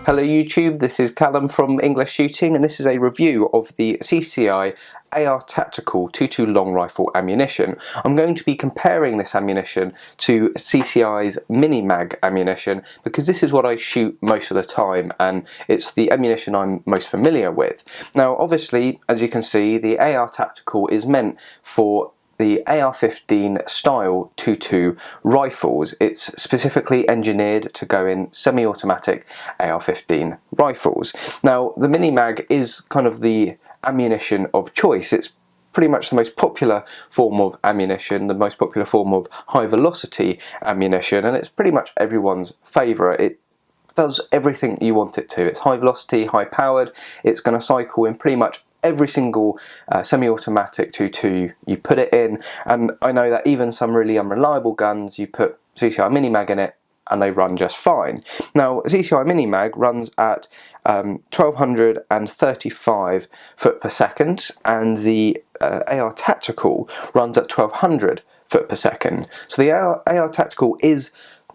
Hello YouTube, this is Callum from English Shooting, and this is a review of the CCI AR Tactical 2.2 long rifle ammunition. I'm going to be comparing this ammunition to CCI's mini mag ammunition because this is what I shoot most of the time and it's the ammunition I'm most familiar with. Now obviously, as you can see, the AR Tactical is meant for the AR-15 style 2.2 rifles. It's specifically engineered to go in semi-automatic AR-15 rifles. Now the mini mag is kind of the ammunition of choice. It's pretty much the most popular form of ammunition, the most popular form of high velocity ammunition, and it's pretty much everyone's favourite. It does everything you want it to. It's high velocity, high powered, it's going to cycle in pretty much every single semi-automatic 2.2 you put it in, and I know that even some really unreliable guns, you put CCI mini mag in it and they run just fine. Now CCI mini mag runs at 1235 foot per second, and the AR Tactical runs at 1200 foot per second. So the AR Tactical is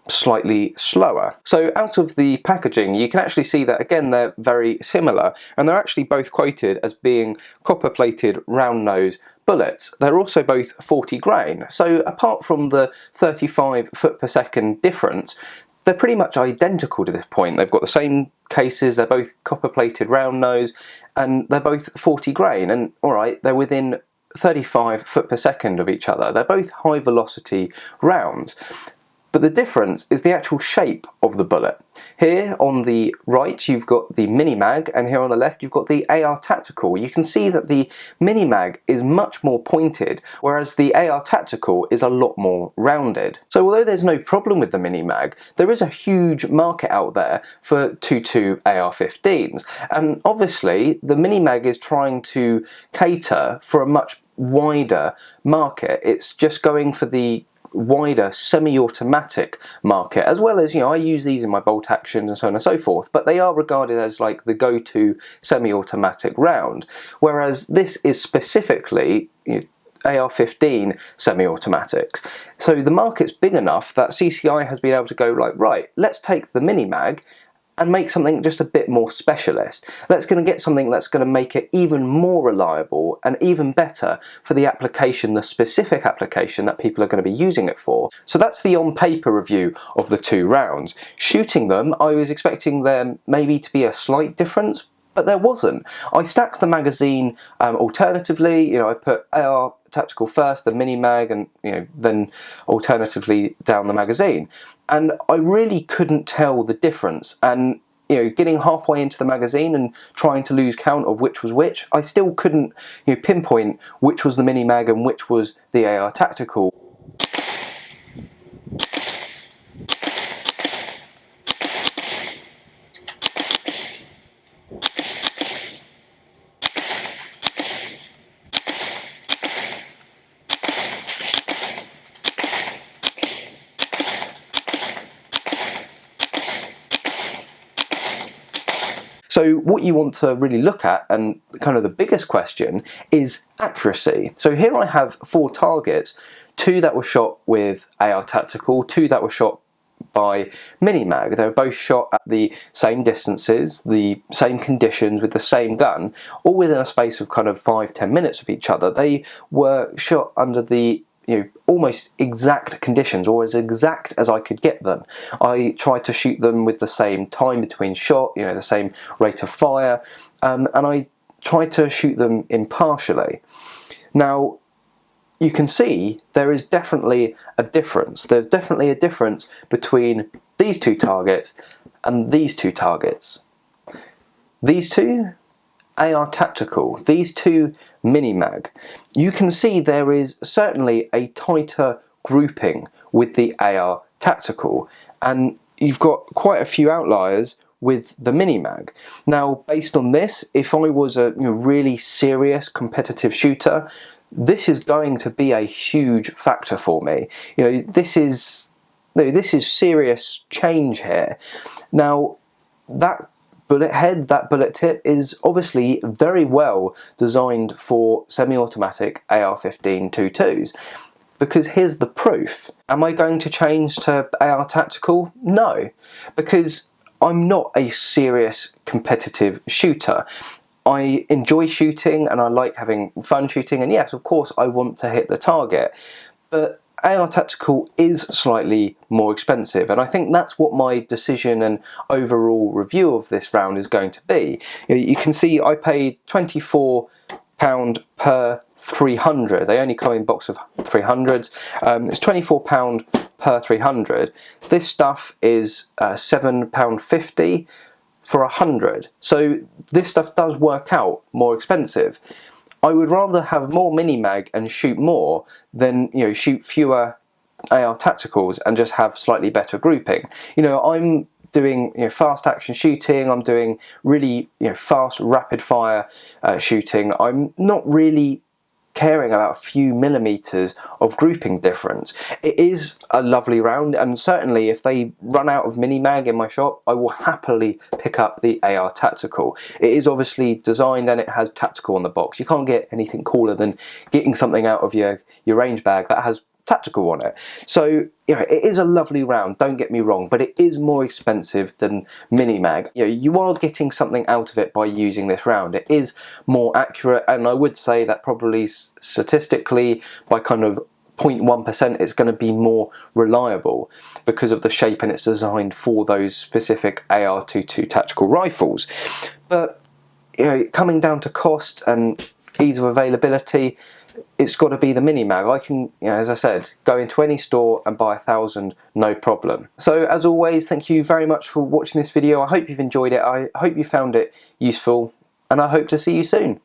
slightly slower. So out of the packaging you can actually see that again they're very similar, and they're actually both quoted as being copper plated round nose bullets. They're also both 40 grain, so apart from the 35 foot per second difference, they're pretty much identical to this point. They've got the same cases, they're both copper plated round nose, and they're both 40 grain, and alright, they're within 35 foot per second of each other. They're both high velocity rounds. But the difference is the actual shape of the bullet. Here on the right you've got the mini mag, and here on the left you've got the AR Tactical. You can see that the mini mag is much more pointed, whereas the AR Tactical is a lot more rounded. So although there's no problem with the mini mag, there is a huge market out there for 2.2 AR-15s, and obviously the mini mag is trying to cater for a much wider market. It's just going for the wider semi-automatic market, as well as, you know, I use these in my bolt actions and so on and so forth, but they are regarded as like the go-to semi-automatic round, whereas this is specifically, you know, AR-15 semi-automatics. So the market's big enough that CCI has been able to go like, right, let's take the mini mag and make something just a bit more specialist. Let's going to get something that's going to make it even more reliable and even better for the application, the specific application that people are going to be using it for. So that's the on-paper review of the two rounds. Shooting them, I was expecting there maybe to be a slight difference, but there wasn't. I stacked the magazine alternatively. You know, I put AR Tactical first, the mini mag, and then alternatively down the magazine. And I really couldn't tell the difference. And getting halfway into the magazine and trying to lose count of which was which, I still couldn't pinpoint which was the mini mag and which was the AR Tactical. So what you want to really look at, and kind of the biggest question, is accuracy. So here I have 4 targets, 2 that were shot with AR Tactical, 2 that were shot by mini mag. They were both shot at the same distances, the same conditions, with the same gun, all within a space of kind of 5-10 minutes of each other. They were shot under the almost exact conditions, or as exact as I could get them. I tried to shoot them with the same time between shot, the same rate of fire, and I tried to shoot them impartially. Now, you can see there is definitely a difference. There's definitely a difference between these 2 targets and these 2 targets. These 2 AR Tactical, these 2 mini mag, you can see there is certainly a tighter grouping with the AR Tactical, and you've got quite a few outliers with the mini mag. Now, based on this, if I was a really serious competitive shooter, this is going to be a huge factor for me. This is serious change here. Now, that bullet head, that bullet tip, is obviously very well designed for semi-automatic AR-15 2.2s. Because here's the proof. Am I going to change to AR Tactical? No. Because I'm not a serious competitive shooter. I enjoy shooting and I like having fun shooting, and yes, of course I want to hit the target, but AR Tactical is slightly more expensive, and I think that's what my decision and overall review of this round is going to be. You can see I paid £24 per 300. They only come in a box of 300s. It's £24 per 300. This stuff is £7.50 for 100. So this stuff does work out more expensive. I would rather have more mini-mag and shoot more than, you know, shoot fewer AR Tacticals and just have slightly better grouping. You know, I'm doing, you know, fast action shooting, I'm doing really, you know, fast rapid fire shooting. I'm not really caring about a few millimeters of grouping difference. It is a lovely round, and certainly if they run out of mini-mag in my shop, I will happily pick up the AR Tactical. It is obviously designed and it has Tactical on the box. You can't get anything cooler than getting something out of your range bag that has Tactical on it. So, you know, it is a lovely round, don't get me wrong, but it is more expensive than mini-mag. You know, you are getting something out of it by using this round. It is more accurate, and I would say that probably statistically by kind of 0.1% it's going to be more reliable because of the shape, and it's designed for those specific AR-22 tactical rifles. But, you know, coming down to cost and ease of availability, it's got to be the mini-mag. I can, you know, as I said, go into any store and buy 1,000, no problem. So as always, thank you very much for watching this video. I hope you've enjoyed it. I hope you found it useful, and I hope to see you soon.